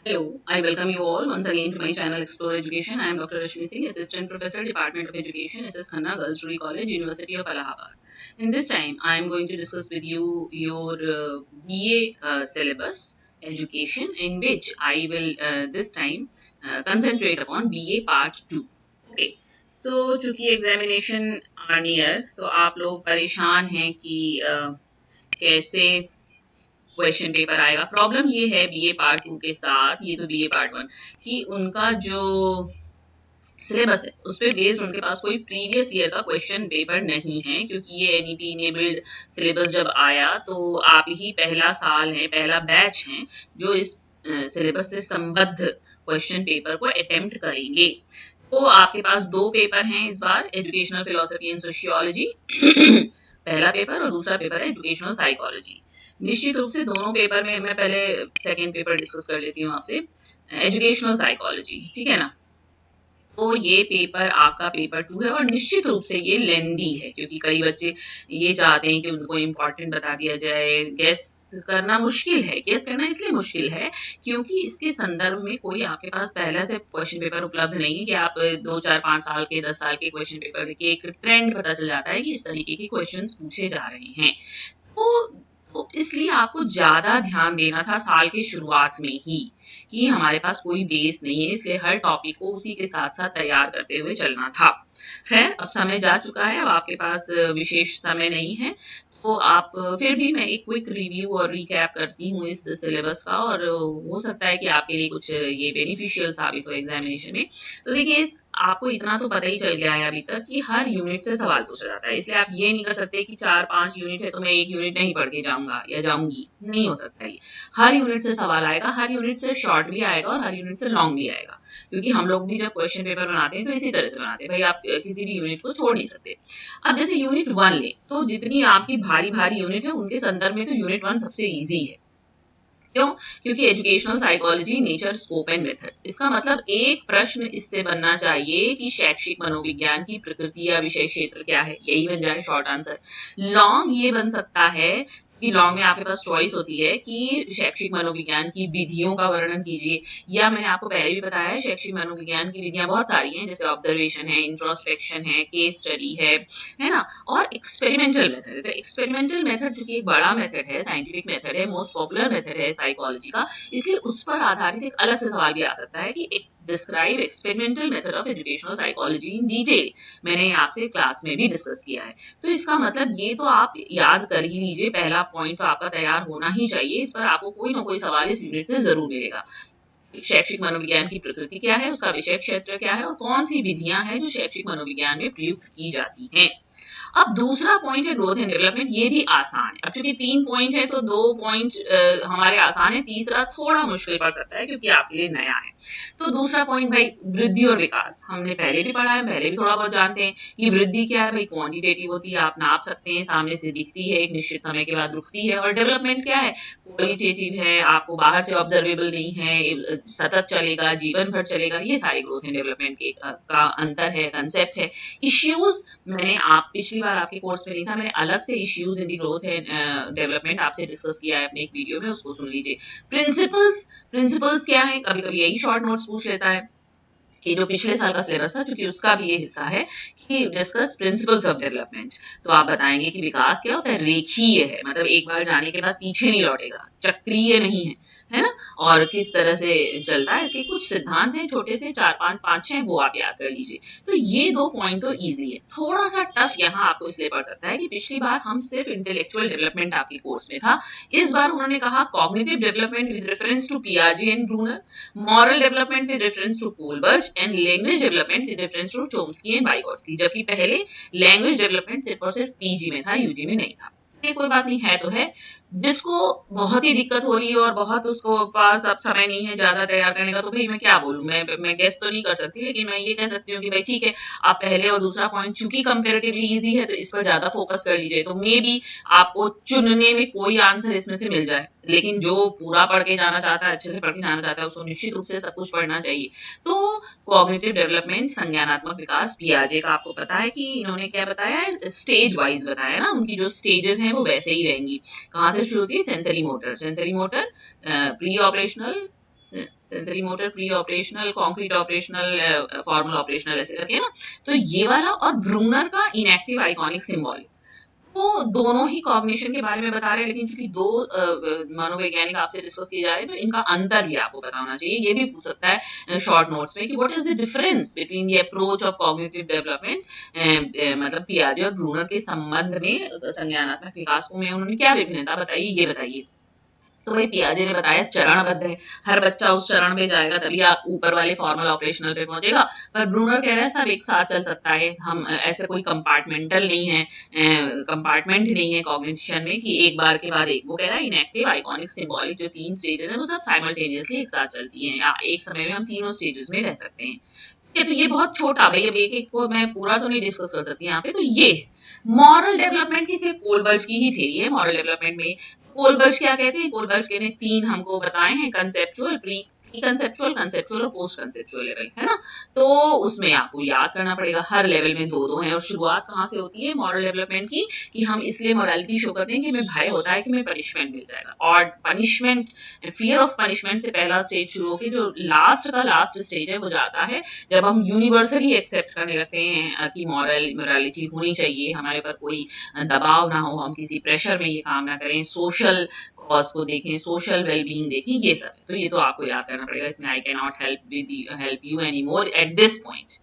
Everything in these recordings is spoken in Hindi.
Hello, I welcome you all once again to my channel Explore Education. I am Dr. Rashmi Singh, Assistant Professor, Department of Education, SS Khanna Girls Degree College, University of Allahabad. In this time, I am going to discuss with you your BA syllabus education, in which I will this time concentrate upon BA Part 2. Okay. So, चूंकि एग्जामिनेशन आर नियर तो आप लोग परेशान हैं कि कैसे क्वेश्चन पेपर आएगा। प्रॉब्लम ये है बीए पार्ट 2 के साथ, ये तो बीए पार्ट 1 कि उनका जो सिलेबस है उस पर बेस्ड उनके पास कोई प्रीवियस ईयर का क्वेश्चन पेपर नहीं है, क्योंकि ये एनईपी इनेबल्ड सिलेबस जब आया तो आप ही पहला साल है, पहला बैच है जो इस सिलेबस से संबद्ध क्वेश्चन पेपर को अटेम्प्ट करेंगे। तो आपके पास दो पेपर हैं इस बार, एजुकेशनल फिलोसफी एंड सोशियोलॉजी पहला पेपर, और दूसरा पेपर है एजुकेशनल साइकोलॉजी। निश्चित रूप से दोनों पेपर में मैं पहले सेकेंड पेपर डिस्कस कर लेती हूँ आपसे, एजुकेशनल साइकोलॉजी, ठीक है ना। तो ये पेपर आपका पेपर 2 है और निश्चित रूप से ये लेंदी है, क्योंकि कई बच्चे ये चाहते हैं कि उनको इम्पोर्टेंट बता दिया जाए। गेस करना मुश्किल है, गेस करना इसलिए मुश्किल है क्योंकि इसके संदर्भ में कोई आपके पास पहले से क्वेश्चन पेपर उपलब्ध नहीं है कि आप 2 4 5 साल के 10 साल के क्वेश्चन पेपर देखिए, एक ट्रेंड पता चल जाता है कि इस तरीके के क्वेश्चन पूछे जा रहे हैं। तो इसलिए आपको ज्यादा ध्यान देना था साल की शुरुआत में ही कि हमारे पास कोई बेस नहीं है, इसलिए हर टॉपिक को उसी के साथ साथ तैयार करते हुए चलना था। खैर, अब समय जा चुका है, अब आपके पास विशेष समय नहीं है, तो आप फिर भी मैं एक क्विक रिव्यू और रिकैप करती हूँ इस सिलेबस का, और हो सकता है कि आपके लिए कुछ ये बेनिफिशियल साबित हो एग्जामिनेशन में। तो देखिए, इस आपको इतना तो पता ही चल गया है अभी तक कि हर यूनिट से सवाल पूछा जाता है, इसलिए आप ये नहीं कर सकते कि 4 5 यूनिट है तो मैं एक यूनिट नहीं पढ़ के जाऊंगा या जाऊंगी, नहीं हो सकता ये। हर यूनिट से सवाल आएगा, हर यूनिट से शॉर्ट भी आएगा और हर यूनिट से लॉन्ग भी आएगा, क्योंकि हम लोग भी जब क्वेश्चन पेपर बनाते हैं तो इसी तरह से बनाते हैं भाई, आप किसी भी यूनिट को छोड़ नहीं सकते। अब जैसे यूनिट 1 ले, तो जितनी आपकी भारी भारी यूनिट है उनके संदर्भ में तो यूनिट 1 सबसे ईजी है। क्यों? क्योंकि educational psychology, nature, scope and methods, इसका मतलब एक प्रश्न इससे बनना चाहिए कि शैक्षिक मनोविज्ञान की प्रकृति या विषय क्षेत्र क्या है, यही बन जाए शॉर्ट आंसर। लॉन्ग ये बन सकता है कि लॉन्ग में आपके पास चॉइस होती है कि शैक्षिक मनोविज्ञान की विधियों का वर्णन कीजिए, या मैंने आपको पहले भी बताया है शैक्षिक मनोविज्ञान की विधियां बहुत सारी हैं, जैसे ऑब्जर्वेशन है, इंट्रोस्पेक्शन है, केस स्टडी है ना, और एक्सपेरिमेंटल मेथड। तो एक्सपेरिमेंटल मेथड चूंकि एक बड़ा मेथड है, साइंटिफिक मेथड है, मोस्ट पॉपुलर मेथड है साइकोलॉजी का, इसलिए उस पर आधारित एक अलग से सवाल भी आ सकता है कि एक describe experimental method of educational psychology in detail, मैंने आपसे क्लास में भी डिस्कस किया है। तो इसका मतलब ये तो आप याद कर ही लीजिए, पहला पॉइंट तो आपका तैयार होना ही चाहिए, इस पर आपको कोई ना कोई सवाल इस यूनिट से जरूर मिलेगा। शैक्षिक मनोविज्ञान की प्रकृति क्या है, उसका विषय क्षेत्र क्या है, और कौन सी विधियां हैं जो शैक्षिक मनोविज्ञान में प्रयुक्त की जाती हैं। अब दूसरा पॉइंट है ग्रोथ एंड डेवलपमेंट, ये भी आसान है। अब चूंकि 3 पॉइंट है तो 2 पॉइंट हमारे आसान है, तीसरा थोड़ा मुश्किल पड़ सकता है क्योंकि आपके लिए नया है। तो दूसरा पॉइंट भाई, वृद्धि और विकास, हमने पहले भी पढ़ा है, पहले भी थोड़ा बहुत जानते हैं कि वृद्धि क्या है भाई, क्वांटिटेटिव होती है, आप नाप सकते हैं, सामने से दिखती है, एक निश्चित समय के बाद रुकती है। और डेवलपमेंट क्या है, क्वालिटेटिव है, आपको बाहर से ऑब्जर्वेबल नहीं है, सतत चलेगा, जीवन भर चलेगा। ये सारे ग्रोथ एंड डेवलपमेंट के का अंतर है, कंसेप्ट है। इश्यूज मैंने आप पिछली बार आपके कोर्स में नहीं था, मैंने अलग से issues in the growth and development आपसे डिस्कस किया है अपने एक वीडियो में, उसको सुन लीजिए। प्रिंसिपल्स, प्रिंसिपल्स क्या है, कभी कभी यही शॉर्ट नोट्स पूछ लेता है कि जो पिछले साल का सिलेबस था, क्योंकि उसका भी ये हिस्सा है कि डिस्कस प्रिंसिपल्स ऑफ डेवलपमेंट। तो आप बताएंगे कि विकास क्या होता है, रेखीय है, मतलब एक बार जाने के बाद पीछे नहीं लौटेगा, चक्रीय नहीं है ना, और किस तरह से चलता है, इसके कुछ सिद्धांत हैं छोटे से, 4 5 5 6, वो आप याद कर लीजिए। तो ये 2 पॉइंट तो इजी है। थोड़ा सा टफ यहाँ आपको इसलिए पड़ सकता है कि पिछली बार हम सिर्फ इंटेलेक्चुअल डेवलपमेंट आपके कोर्स में था, इस बार उन्होंने कहा cognitive development with reference to पियाजे and Bruner, moral development with reference to Kohlberg, and language development with reference to Chomsky and Vygotsky, जबकि पहले लैंग्वेज डेवलपमेंट सिर्फ और सिर्फ पीजी में था, यूजी में नहीं था। ये कोई बात नहीं है, तो है जिसको बहुत ही दिक्कत हो रही है और बहुत उसको पास अब समय नहीं है ज्यादा तैयार करने का, तो भाई मैं क्या बोलूं, मैं गेस तो नहीं कर सकती, लेकिन मैं ये कह सकती हूँ कि भाई ठीक है, आप पहले और दूसरा पॉइंट चूंकि कंपेरेटिवली इजी है तो इस पर ज्यादा फोकस कर लीजिए, तो मे बी आपको चुनने में कोई आंसर इसमें से मिल जाए। लेकिन जो पूरा पढ़ के जाना चाहता है, अच्छे से पढ़ के जाना चाहता है, उसको निश्चित रूप से सब कुछ पढ़ना चाहिए। तो कॉग्निटिव डेवलपमेंट, संज्ञानात्मक विकास, पियाजे का आपको पता है कि इन्होंने क्या बताया है, स्टेज वाइज बताया ना, उनकी जो स्टेजेस हैं वो वैसे ही रहेंगी। कहाँ से शुरू होती है, sensory motor, sensory motor, pre operational, sensory motor, pre operational, concrete operational, formal operational, ऐसे करके ना। तो ये वाला और ब्रूनर का इनएक्टिव आइकॉनिक सिंबॉलिक, वो दोनों ही कॉग्निशन के बारे में बता रहे हैं, लेकिन चूंकि दो मनोवैज्ञानिक आपसे डिस्कस किए जा रहे हैं, तो इनका अंतर भी आपको पता होना चाहिए। ये भी पूछ सकता है शॉर्ट नोट्स में कि what is the difference between the approach of cognitive development, मतलब पियाजे और ब्रूनर के संबंध में संज्ञानात्मक विकास को में उन्होंने क्या विभिन्नता बताई, ये बताइए। तो वही पियाजे ने बताया चरणबद्ध है, हर बच्चा उस चरण में जाएगा तभी आप ऊपर वाले फॉर्मल ऑपरेशनल पे पहुंचेगा। पर ब्रूनर कह रहा है सब एक साथ चल सकता है, हम ऐसे कोई कंपार्टमेंटल नहीं है, कंपार्टमेंट नहीं है कॉग्निशन में कि एक बार के बाद एक। वो कह रहा है इनएक्टिव, आइकॉनिक, सिंबॉलिक जो तीन स्टेजेस है वो सब साइमल्टेनियसली एक साथ चलती है, या एक समय में हम तीनों स्टेजेस में रह सकते हैं। ठीक है, तो ये बहुत छोटा, भाई अब एक एक को मैं पूरा तो नहीं डिस्कस कर सकती यहाँ पे। तो ये मॉरल डेवलपमेंट की सिर्फ कोलबर्ज की ही थ्योरी है मॉरल डेवलपमेंट में। कोलबर्ज क्या कहते हैं, कोलबर्ज के ने तीन हमको बताए हैं, कंसेप्चुअल, प्री कंसेप्चुअल, कंसेप्चुअल और पोस्ट कंसेप्चुअल लेवल, है ना। तो उसमें आपको याद करना पड़ेगा हर लेवल में दो दो है। और शुरुआत कहाँ से होती है मॉरल डेवलपमेंट की, कि हम इसलिए मॉरलिटी शो करते हैं कि हमें भय होता है कि हमें पनिशमेंट मिल जाएगा, और पनिशमेंट, फियर ऑफ पनिशमेंट से पहला स्टेज शुरू होकर जो लास्ट का लास्ट स्टेज है वो जाता है जब हम यूनिवर्सली एक्सेप्ट करने लगते हैं कि मॉरलिटी होनी चाहिए, हमारे पर कोई दबाव ना हो, हम किसी प्रेशर में ये काम ना करें, सोशल कॉज को देखें, सोशल वेलबींग देखें, ये सब है। तो ये तो आपको याद करना पड़ेगा इसमें। I can not help you any more at this point.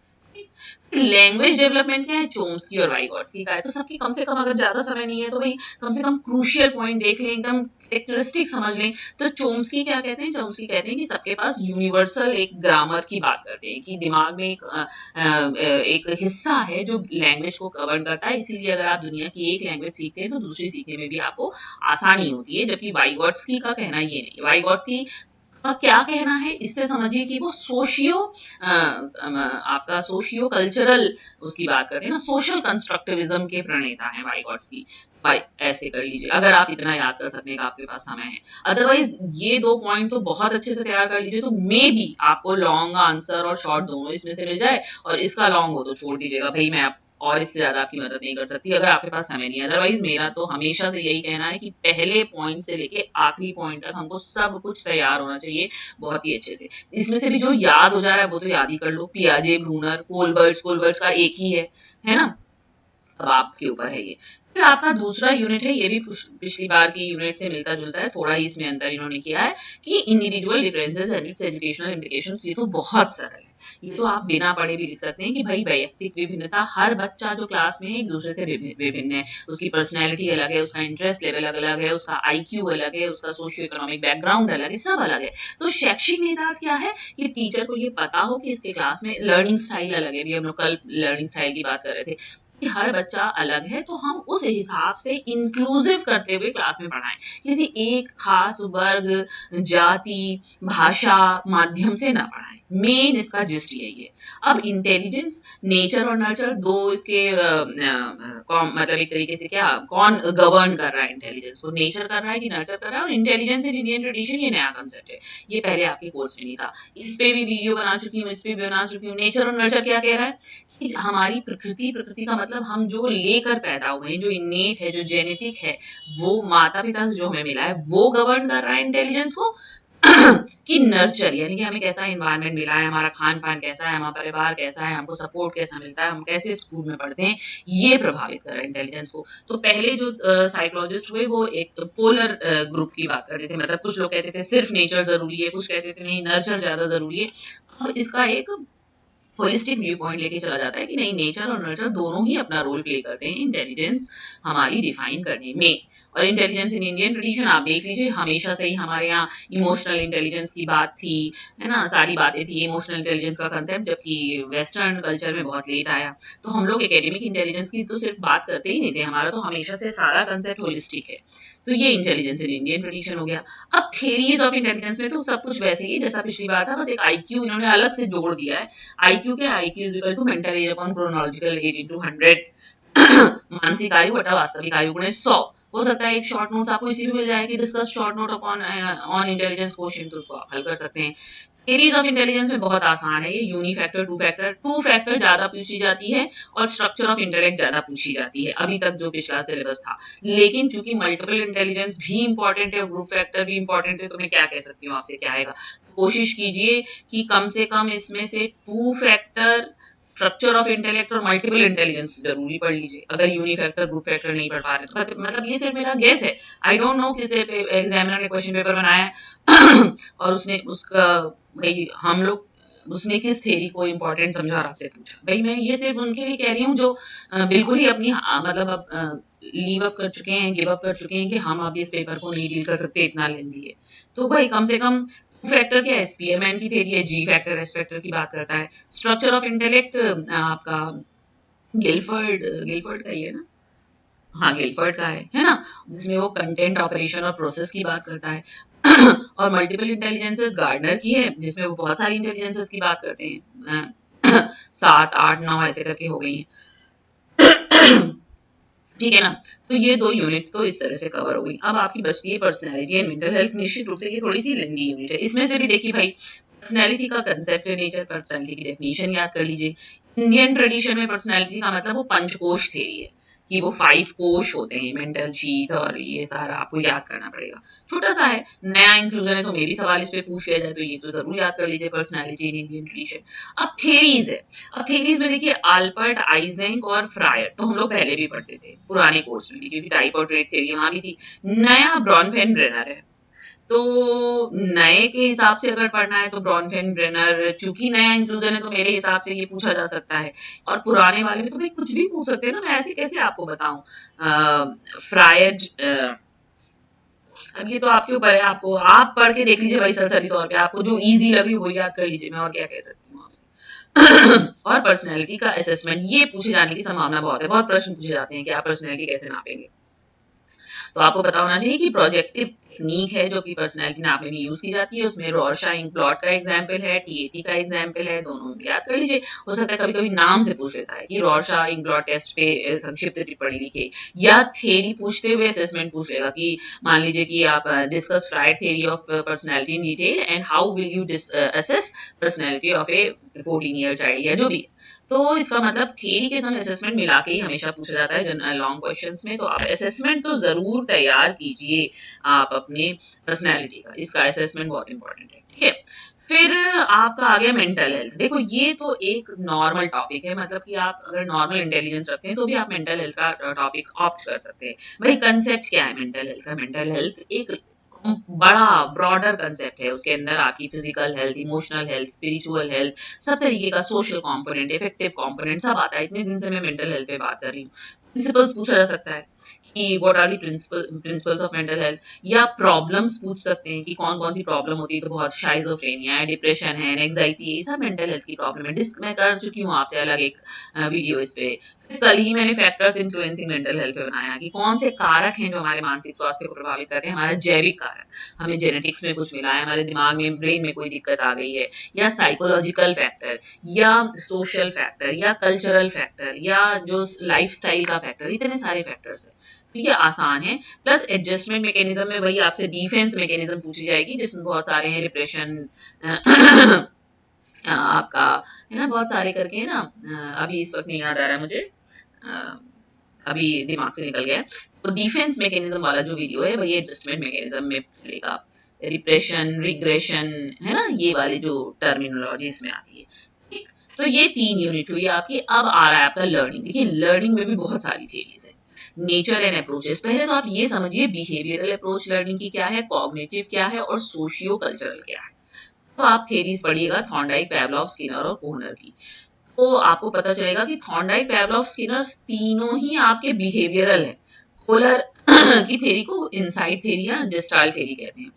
Language development क्या है, चोम्स्की और वाइगॉट्स्की का है। तो सबकी कम से कम, अगर ज्यादा समय नहीं है तो भाई कम से कम क्रूशियल पॉइंट देख लें, एकदम कैरेक्टरिस्टिक समझ लें। तो चोम्स्की क्या कहते हैं, चोम्स्की कहते हैं कि सबके पास यूनिवर्सल एक ग्रामर की बात करते हैं, कि दिमाग में एक हिस्सा है जो लैंग्वेज को कवर करता है, इसीलिए अगर आप दुनिया की एक लैंग्वेज सीखते हैं तो दूसरी सीखने में भी आपको आसानी होती है। जबकि वाइगॉट्स्की का कहना ये नहीं, वाइगॉट्स्की का क्या कहना है, इससे समझिए कि वो आपका सोशियो कल्चरल उसकी बात करते हैं ना, सोशल कंस्ट्रक्टिविज्म के प्रणेता हैं वाइगॉट्स्की। भाई ऐसे कर लीजिए अगर आप इतना याद कर सकने का आपके पास समय है। अदरवाइज ये दो पॉइंट तो बहुत अच्छे से तैयार कर लीजिए, तो मे बी आपको लॉन्ग आंसर और शॉर्ट दोनों इसमें से मिल जाए, और इसका लॉन्ग हो तो छोड़ दीजिएगा भाई, मैं और इससे ज्यादा आपकी मदद नहीं कर सकती अगर आपके पास समय नहीं है। अदरवाइज मेरा तो हमेशा से यही कहना है कि पहले पॉइंट से लेके आखिरी पॉइंट तक हमको सब कुछ तैयार होना चाहिए बहुत ही अच्छे से। इसमें से भी जो याद हो जा रहा है वो तो याद ही कर लो, पियाजे, ब्रूनर, कोलबर्ज, कोलबर्ज का एक ही है ना। अब आपके ऊपर है ये। फिर आपका दूसरा यूनिट है, ये भी पिछली बार की यूनिट से मिलता जुलता है, थोड़ा ही इसमें अंतर इन्होंने किया है, कि individual differences and it's educational implications. ये तो बहुत सरल है, ये तो आप बिना पढ़े भी लिख सकते हैं कि भाई वैयक्तिक विभिन्नता, हर बच्चा जो क्लास में है एक दूसरे से विभिन्न है, उसकी पर्सनैलिटी अलग है, उसका इंटरेस्ट लेवल अलग है, उसका IQ अलग है, उसका सोशियो इकोनॉमिक बैकग्राउंड अलग है, सब अलग है। तो शैक्षिक निहितार्थ क्या है, कि टीचर को ये पता हो कि इसके क्लास में लर्निंग स्टाइल अलग है, भी हम लोग कल लर्निंग स्टाइल की बात कर रहे थे, कि हर बच्चा अलग है, तो हम उस हिसाब से इंक्लूसिव करते हुए क्लास में पढ़ाएं, किसी एक खास वर्ग, जाति, भाषा, माध्यम से ना पढ़ाएं। मेन इसका जिस्ट यही है। अब इंटेलिजेंस, नेचर और नर्चर दो इसके मतलब एक तरीके से क्या, कौन गवर्न कर रहा है इंटेलिजेंस को, नेचर कर रहा है कि नर्चर कर रहा है। और इंटेलिजेंस इन इंडियन ट्रेडिशन ये नया कंसेप्ट है, ये पहले आपके कोर्स में नहीं था। इस पे भी वीडियो बना चुकी हूँ, इस पे भी बना चुकी हूँ। नेचर और नर्चर क्या कह रहा है, कि हमारी प्रकृति, प्रकृति का मतलब हम जो लेकर पैदा हुए हैं, जो इनेट है, जो जेनेटिक है, वो माता पिता से जो हमें मिला है, वो गवर्न कर रहा है इंटेलिजेंस को। कि नर्चर यानी कि हमें कैसा एनवायरनमेंट मिला है, हमारा खान पान कैसा है, हमारा परिवार कैसा है, हमको सपोर्ट कैसा मिलता है, हम कैसे स्कूल में पढ़ते हैं, ये प्रभावित कर रहा है इंटेलिजेंस को। तो पहले जो साइकोलॉजिस्ट हुए वो एक पोलर ग्रुप की बात करते थे, मतलब कुछ लोग कहते थे सिर्फ नेचर जरूरी है, कुछ कहते थे नहीं नर्चर ज्यादा जरूरी है। अब इसका एक होलिस्टिक व्यू पॉइंट लेके चला जाता है कि नहीं, नेचर और नर्चर दोनों ही अपना रोल प्ले करते हैं इंटेलिजेंस हमारी डिफाइन करने में। और इंटेलिजेंस इन इंडियन ट्रेडिशन आप देख लीजिए, हमेशा से ही हमारे यहाँ इमोशनल इंटेलिजेंस की बात थी, है ना, सारी बातें थी इमोशनल इंटेलिजेंस का कंसेप्ट, जबकि वेस्टर्न कल्चर में बहुत लेट आया। तो हम लोग एकेडमिक इंटेलिजेंस की तो सिर्फ बात करते ही नहीं थे, हमारा तो हमेशा से सारा कंसेप्ट होलिस्टिक है। तो ये इंटेलिजेंस इन इंडियन ट्रेडिशन हो गया। अब थेरीज ऑफ इंटेलिजेंस में तो सब कुछ वैसे ही जैसा पिछली बार था, बस एक IQ इन्होंने अलग से जोड़ दिया है। IQ के IQ is equal to mental age upon chronological age into 100 मानसिक आयु बटा वास्तविक आयु गुणे 100। हो सकता है एक शॉर्ट नोट्स आपको इसी में मिल जाए कि discuss short naught upon on intelligence quotient, तो उसको आप हल कर सकते हैं। थेरीज ऑफ इंटेलिजेंस में बहुत आसान है ये, यूनिफैक्टर, टू फैक्टर ज्यादा पूछी जाती है और स्ट्रक्चर ऑफ इंटेलेक्ट ज्यादा पूछी जाती है अभी तक जो पिछला सिलेबस था। लेकिन चूंकि मल्टीपल इंटेलिजेंस भी इंपॉर्टेंट है और ग्रुप फैक्टर भी इंपॉर्टेंट है, तो मैं क्या कह सकती हूँ आपसे, क्या आएगा, कोशिश कीजिए कि कम से कम इसमें से two factor, structure of intellect और मल्टीपल इंटेलिजेंस जरूरी पढ़ लीजिए अगर यूनिफैक्टर ग्रुप फैक्टर नहीं पढ़ पा रहे तो। मतलब ये सिर्फ मेरा गेस है, आई डोंट नो किसी एग्जामिनर ने क्वेश्चन पेपर बनाया है और उसने उसका, भाई हम लोग उसने किस थेरी को इम्पोर्टेंट समझा और आपसे पूछा। भाई मैं ये सिर्फ उनके लिए कह रही हूँ जो बिल्कुल ही अपनी मतलब अब लीव अप कर चुके हैं, गिव अप कर चुके हैं कि हम अब इस पेपर को नहीं डील कर सकते, इतना लेंदी है। तो भाई कम से कम फैक्टर क्या है, स्पीयरमैन की थेरी है, जी फैक्टर एस फैक्टर की बात करता है। स्ट्रक्चर ऑफ इंटेलेक्ट आपका गिलफर्ड, गिलफर्ड का ही है ना, हाँ गिलफर्ड का है ना, जिसमें वो कंटेंट, ऑपरेशन और प्रोसेस की बात करता है। और मल्टीपल इंटेलिजेंसेस गार्डनर की है, जिसमें वो बहुत सारी इंटेलिजेंसेस की बात करते हैं। 7, 8, 9 ऐसे करके हो गई हैं। ठीक है ना। तो ये 2 यूनिट तो इस तरह से कवर हो गई। अब आपकी बचती है पर्सनैलिटी एंड मेंटल हेल्थ। निश्चित रूप से ये थोड़ी सी लेंदी यूनिट है। इसमें से भी देखिए भाई, पर्सनैलिटी का कंसेप्ट, नेचर, पर्सनैलिटी की डेफिनेशन याद कर लीजिए। इंडियन ट्रेडिशन में पर्सनैलिटी का मतलब वो पंचकोश थ्योरी है कि वो 5 कोश होते हैं, मेंटल, शीथ और ये सारा आपको याद करना पड़ेगा। छोटा सा है, नया इंक्लूजन है, तो मे भी सवाल इस पे पूछ लिया जाए, तो ये तो जरूर याद कर लीजिए, पर्सनैलिटी इन इंडियन ट्रेडिशन। अब थेरीज है, अब थेरीज में देखिए अल्बर्ट आइजैक और फ्रायर तो हम लोग पहले भी पढ़ते थे पुराने कोर्स में भी, क्योंकि टाइप और ट्रेड थ्योरी वहां भी थी। नया ब्रॉनफेन-ब्रेनर है, तो नए के हिसाब से अगर पढ़ना है तो ब्रॉनफेन-ब्रेनर, चूंकि नया इंक्लूजन है तो मेरे हिसाब से ये पूछा जा सकता है। और पुराने वाले में तो भाई कुछ भी पूछ सकते हैं ना, मैं ऐसे कैसे आपको बताऊं। फ्रायर, अब ये तो आपके ऊपर है, आपको आप पढ़ के देख लीजिए भाई सरसरी तौर पे, आपको जो इजी लग रही है वही याद कर लीजिए, मैं और क्या कह सकती हूँ आपसे। और पर्सनैलिटी का असेसमेंट ये पूछे जाने की संभावना बहुत है, बहुत प्रश्न पूछे जाते हैं कि आप पर्सनैलिटी कैसे नापेंगे। तो आपको पता होना चाहिए कि प्रोजेक्टिव टेक्निक है जो कि पर्सनैलिटी नापने में यूज की जाती है, उसमें रॉरशाइम प्लॉट का एग्जाम्पल है, टीएटी का एग्जाम्पल है, दोनों याद कर लीजिए। हो सकता है कभी कभी नाम से पूछ लेता है कि रॉरशाइम प्लॉट टेस्ट पे संक्षिप्त टिप्पणी लिखे, या थ्योरी पूछते हुए असेसमेंट पूछ लेगा कि मान लीजिए कि आप discuss fried theory of personality in detail and how will you assess personality of A 14 year child, या जो भी। तो इसका मतलब थ्योरी के संग असेसमेंट मिला के ही हमेशा पूछा जाता है जनरल लॉन्ग क्वेश्चंस में। तो आप असेसमेंट तो जरूर तैयार कीजिए आप अपने पर्सनैलिटी का, इसका असेसमेंट बहुत इंपॉर्टेंट है। ठीक है, फिर आपका आ गया मेंटल हेल्थ। देखो ये तो एक नॉर्मल टॉपिक है, मतलब कि आप अगर नॉर्मल इंटेलिजेंस रखते हैं तो भी आप मेंटल हेल्थ का टॉपिक ऑप्ट कर सकते हैं। भाई कंसेप्ट क्या है मेंटल हेल्थ का, मेंटल हेल्थ एक बड़ा ब्रॉडर कंसेप्ट है, उसके अंदर आपकी physical health, emotional health, spiritual health, सब तरीके का सोशल कंपोनेंट, इफेक्टिव कंपोनेंट सब आता है। इतने दिन से मैं मेंटल हेल्थ पे बात कर रही हूँ। प्रिंसिपल्स पूछा जा सकता है कि what are the principles of mental health, या प्रॉब्लम्स पूछ सकते हैं कि कौन कौन सी प्रॉब्लम होती है, तो बहुत शाइजोफ्रेनिया है, डिप्रेशन है, एंजाइटी है, ये सब मेंटल हेल्थ की प्रॉब्लम है। डिस्क मैं कर चुकी हूँ आपसे अलग एक वीडियो इस पे। कल ही मैंने फैक्टर्स इन्फ्लुएंसिंग मेंटल हेल्थ पे बनाया कि कौन से कारक हैं जो हमारे मानसिक स्वास्थ्य को प्रभावित करते हैं। हमारा जैविक कारक, हमें जेनेटिक्स में कुछ मिला है, हमारे दिमाग में, ब्रेन में कोई दिक्कत आ गई है, या साइकोलॉजिकल फैक्टर, या सोशल फैक्टर, या कल्चरल फैक्टर, या जो लाइफस्टाइल का फैक्टर, इतने सारे फैक्टर्स हैं। तो ये आसान है। प्लस एडजस्टमेंट मैकेनिज्म में वही आपसे डिफेंस मैकेनिज्म पूछी जाएगी, जिसमें बहुत सारे हैं, डिप्रेशन आपका है ना, बहुत सारे करके है ना, अभी इस वक्त नहीं याद आ रहा है मुझे, अ, अभी दिमाग से निकल गया है। तो डिफेंस मैकेनिज्म वाला जो वीडियो है वही एडजस्टमेंट मैकेनिज्म में मिलेगा। रिप्रेशन, रिग्रेशन, है ना, ये वाली जो टर्मिनोलॉजी इसमें आती है। ठीक, तो ये 3 यूनिट हुई आपकी। अब आ रहा है आपका लर्निंग। देखिए लर्निंग में भी बहुत सारी थियरीज है। नेचर एंड अप्रोचेस, पहले तो आप ये समझिए बिहेवियरल अप्रोच लर्निंग की क्या है, कॉग्निटिव क्या है, और सोशियो कल्चरल क्या है। तो आप थेरीज पढ़िएगा थॉर्नडाइक, पैवलॉव, स्किनर और कोहनर की। तो आपको पता चलेगा कि थॉर्नडाइक, पैवलॉव, स्किनर तीनों ही आपके बिहेवियरल है। कोलर की थेरी को इनसाइट थेरी या जेस्टाल्ट थेरी कहते हैं।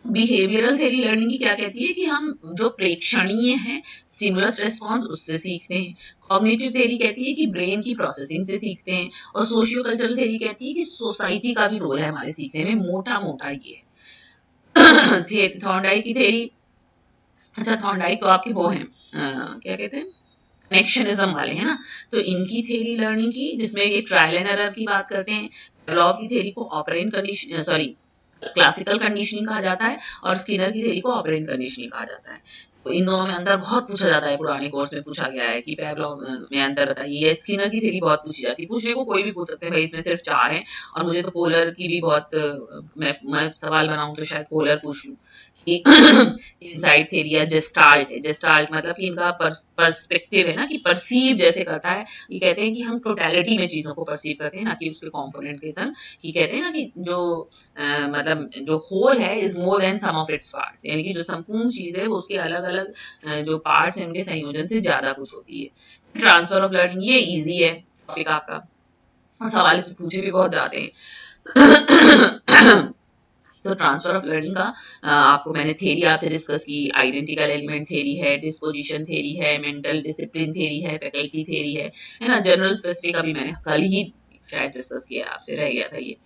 बिहेवियरल थेरी लर्निंग की क्या कहती है कि हम जो प्रेक्षणीय है, स्टिमुलस रिस्पॉन्स, उससे सीखते हैं। कॉग्निटिव थेरी कहती है कि ब्रेन की प्रोसेसिंग से सीखते हैं। और सोशियो कल्चरल थेरी कहती है कि सोसाइटी का भी रोल है हमारे सीखने में। मोटा मोटा ये है थॉर्नडाइक की थेरी। अच्छा थॉर्नडाइक तो आपके वो हैं, क्या कहते हैं, कनेक्शनिज्म वाले है ना। तो इनकी थेरी लर्निंग की, जिसमें ये ट्रायल एंड एरर की बात करते हैं। पेवलॉव की थेरी को operant condition, sorry classical conditioning कहा जाता है और स्किनर की थ्योरी को ऑपरेंट कंडीशनिंग कहा जाता है। तो इन दोनों में अंतर बहुत पूछा जाता है, पुराने कोर्स में पूछा गया है कि पैवलोव में अंतर बताइए। स्किनर की थ्योरी बहुत पूछी जाती है, पूछने को कोई भी पूछ सकते हैं भाई, इसमें सिर्फ 4 हैं और मुझे तो कोलर की भी बहुत मैं सवाल बनाऊं तो शायद कोलर पूछ लूं कि इनसाइड थ्योरी या जेस्टाल्ट है। जेस्टाल्ट मतलब कि इनका पर्सपेक्टिव है ना, कि परसीव जैसे करता है। ये कहते हैं कि हम टोटलिटी में चीजों को परसीव करते हैं, ना कि उसके कंपोनेंट के संग। कि कहते हैं ना कि जो मतलब जो होल है is more than sum of its parts, यानी कि जो संपूर्ण चीज है वो उसके अलग अलग जो पार्ट्स हैं उनके संयोजन से ज्यादा कुछ होती है। ट्रांसफर ऑफ लर्निंग, ये इजी है टॉपिक आपका, सवाल इसमें पूछे भी बहुत जाते हैं। तो ट्रांसफर ऑफ लर्निंग का आपको मैंने थ्योरी आपसे डिस्कस की, आइडेंटिकल एलिमेंट थ्योरी है, डिस्पोजिशन थ्योरी है, मेंटल डिसिप्लिन थ्योरी है, फैकल्टी थ्योरी है ना। जनरल स्पेसिफिक अभी मैंने कल ही शायद डिस्कस किया, आपसे रह गया था ये,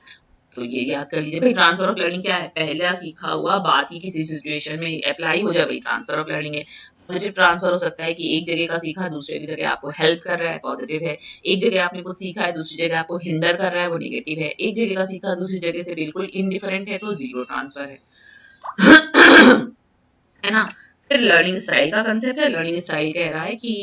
तो ये याद कर लीजिए भाई। ट्रांसफर ऑफ लर्निंग क्या है, पहला सीखा हुआ बात ही किसी सिचुएशन में अप्लाई हो जाए, भाई ट्रांसफर ऑफ लर्निंग है। पॉजिटिव ट्रांसफर हो सकता है कि एक जगह का सीखा दूसरे की जगह आपको हेल्प कर रहा है, पॉजिटिव है। एक जगह आपने कुछ सीखा है दूसरी जगह आपको हिंडर कर रहा है, वो नेगेटिव है। एक जगह का सीखा दूसरी जगह से बिल्कुल इनडिफरेंट है, तो जीरो ट्रांसफर है ना। फिर लर्निंग स्टाइल का कंसेप्ट है। लर्निंग स्टाइल कह रहा है कि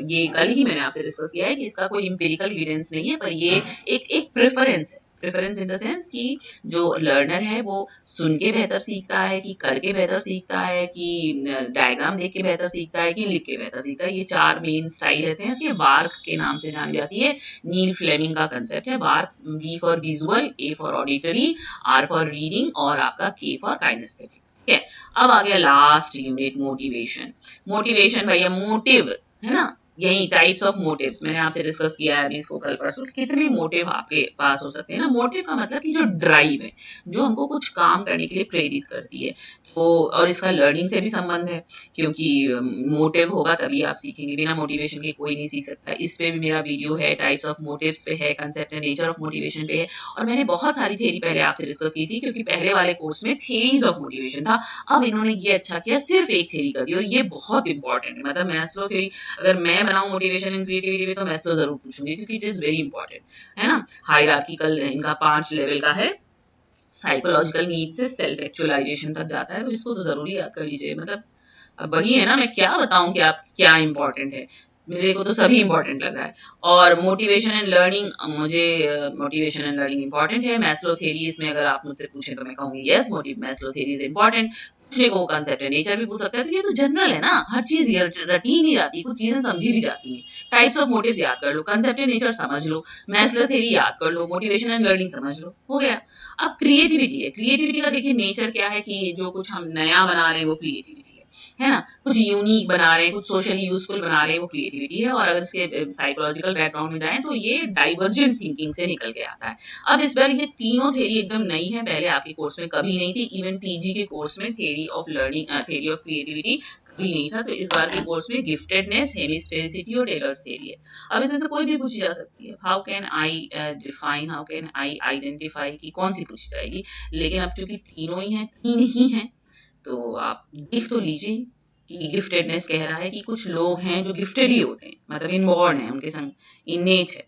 ये कल ही मैंने आपसे डिस्कस किया है कि इसका कोई एम्पिरिकल एविडेंस नहीं है, पर ये एक प्रेफरेंस है। प्रेफरेंस इन द सेंस कि जो लर्नर है वो सुन के बेहतर सीखता है, कि करके बेहतर सीखता है, कि डायग्राम देख के बेहतर सीखता है, कि लिख के बेहतर सीखता है। ये 4 मेन स्टाइल रहते हैं इसके। वार्क के नाम से जानी जाती है। नील फ्लेमिंग का कंसेप्ट है VARK. V for visual, A for auditory, R for reading और आपका के फॉर काइनेस्थेटिक। ठीक है, अब आ गया लास्ट यूनिट, मोटिवेशन। मोटिवेशन भैया मोटिव है ना, यही टाइप्स ऑफ मोटिव्स मैंने आपसे डिस्कस किया है अभी इसको कल परसों। कितने मोटिव आपके पास हो सकते हैं ना। मोटिव का मतलब कि जो ड्राइव है, जो हमको कुछ काम करने के लिए प्रेरित करती है। तो और इसका लर्निंग से भी संबंध है, क्योंकि मोटिव होगा तभी आप सीखेंगे, बिना मोटिवेशन के कोई नहीं सीख सकता। इस पे भी मेरा वीडियो है, टाइप्स ऑफ मोटिव्स पे है, concept and nature of motivation पे है। और मैंने बहुत सारी थ्योरी पहले आपसे डिस्कस की थी, क्योंकि पहले वाले कोर्स में थ्योरीज ऑफ मोटिवेशन था। अब इन्होंने ये अच्छा किया, सिर्फ एक थ्योरी कर दी, और ये बहुत इंपॉर्टेंट है। मतलब मैस्लो थ्योरी अगर मैं बनाऊं मोटिवेशन एंड क्रिएटिविटी में, तो मैस्लो जरूर पूछूंगी, क्योंकि इट इज वेरी इंपॉर्टेंट है ना। हायरार्किकल इनका 5 लेवल का है। साइकोलॉजिकल नीड से सेल्फ एक्चुअलाइजेशन तक जाता है, तो इसको तो जरूरी याद कर लीजिए। मतलब अब वही है ना, मैं क्या बताऊं कि आप क्या इंपॉर्टेंट है, मेरे को तो सभी इंपॉर्टेंट लग रहा है। और मोटिवेशन एंड लर्निंग, मुझे मोटिवेशन एंड लर्निंग इंपॉर्टेंट है। मैस्लो थ्योरी इसमें अगर आप मुझसे पूछें तो मैं कहूंगी yes, Maslow theory is important. पूछने को कंसेप्ट है नेचर भी पूछ सकता है, तो ये तो जनरल है ना, हर चीज ये रटीन ही जाती है, कुछ चीजें समझी भी जाती हैं। टाइप्स ऑफ मोटिव्स याद कर लो, कंसेप्ट है नेचर समझ लो, मैस्लो थ्योरी याद कर लो, मोटिवेशन एंड लर्निंग समझ लो, हो गया। अब क्रिएटिविटी है। क्रिएटिविटी का देखिए नेचर क्या है, कि जो कुछ हम नया बना रहे हैं वो क्रिएटिविटी है ना। कुछ यूनिक बना रहे हैं, कुछ सोशली यूजफुल बना रहे हैं, वो क्रिएटिविटी है। और अगर इसके साइकोलॉजिकल बैकग्राउंड में जाएं तो ये डाइवर्जेंट थिंकिंग से निकल के आता है। अब इस बार ये तीनों थ्योरी एकदम नई है, पहले आपके कोर्स में कभी नहीं थी। इवन पीजी के कोर्स में theory of learning, theory of creativity कभी नहीं था। तो इस बार के कोर्स में गिफ्टेडनेस, हेमिस्फेरिसिटी और टेलर्स थ्योरी है। अब इसमें से कोई भी पूछी जा सकती है। How can I define, how can I identify, की कौन सी पूछी जाएगी। लेकिन अब चूंकि तीनों ही हैं, तीन ही हैं, तो आप देख तो लीजिए कि गिफ्टेडनेस कह रहा है कि कुछ लोग हैं जो गिफ्टेड ही होते हैं, मतलब इनबॉर्न है, उनके संग इनेट है।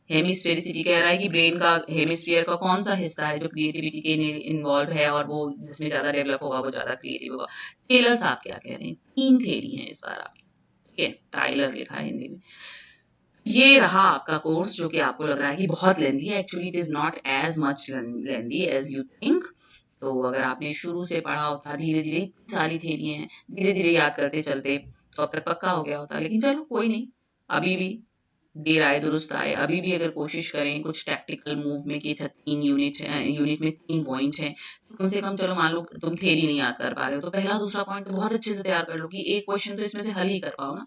हेमिस्फेरिसिटी कह रहा है कि ब्रेन का हेमिस्फीयर का कौन सा हिस्सा है जो क्रिएटिविटी के इन्वॉल्व है, और वो जिसमें ज्यादा डेवलप होगा वो ज्यादा क्रिएटिव होगा। टेलर्स आप क्या कह रहे हैं, 3 थ्योरी है इस बार आपकी, ठीक है, टाइलर लिखा है हिंदी में। ये रहा आपका कोर्स, जो कि आपको लग रहा है कि बहुत लेंथी है। Actually it is not as much lengthy as you think. तो अगर आपने शुरू से पढ़ा होता, धीरे धीरे, इतनी सारी थ्योरी हैं, धीरे धीरे याद करते चलते, तो अब तक पक्का हो गया होता। लेकिन चलो कोई नहीं, अभी भी देर आए दुरुस्त आए। अभी भी अगर कोशिश करें कुछ टैक्टिकल मूव में कि 3 यूनिट है, यूनिट में 3 पॉइंट है, तो कम से कम चलो मान लो तुम थ्योरी नहीं याद कर पा रहे हो, तो पहला दूसरा पॉइंट तो बहुत अच्छे से तैयार कर लो, कि एक क्वेश्चन तो इसमें से हल ही कर पाओ ना।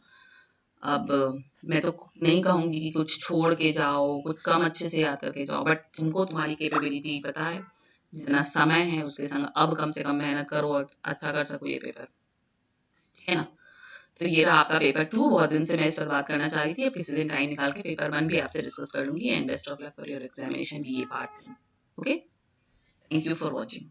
अब मैं तो नहीं कहूंगी कि कुछ छोड़ के जाओ, कुछ कम अच्छे से याद करके जाओ, बट तुमको तुम्हारी कैपेबिलिटी पता है, जितना समय है उसके संग अब कम से कम मेहनत करो और अच्छा कर सको ये पेपर, है ना। तो ये रहा आपका पेपर 2। बहुत दिन से मैं इस पर बात करना चाह रही थी, अब किसी दिन टाइम निकाल के पेपर 1 भी आपसे डिस्कस कर लूंगी। And best of luck for your examination, B A part. Okay, thank you for watching.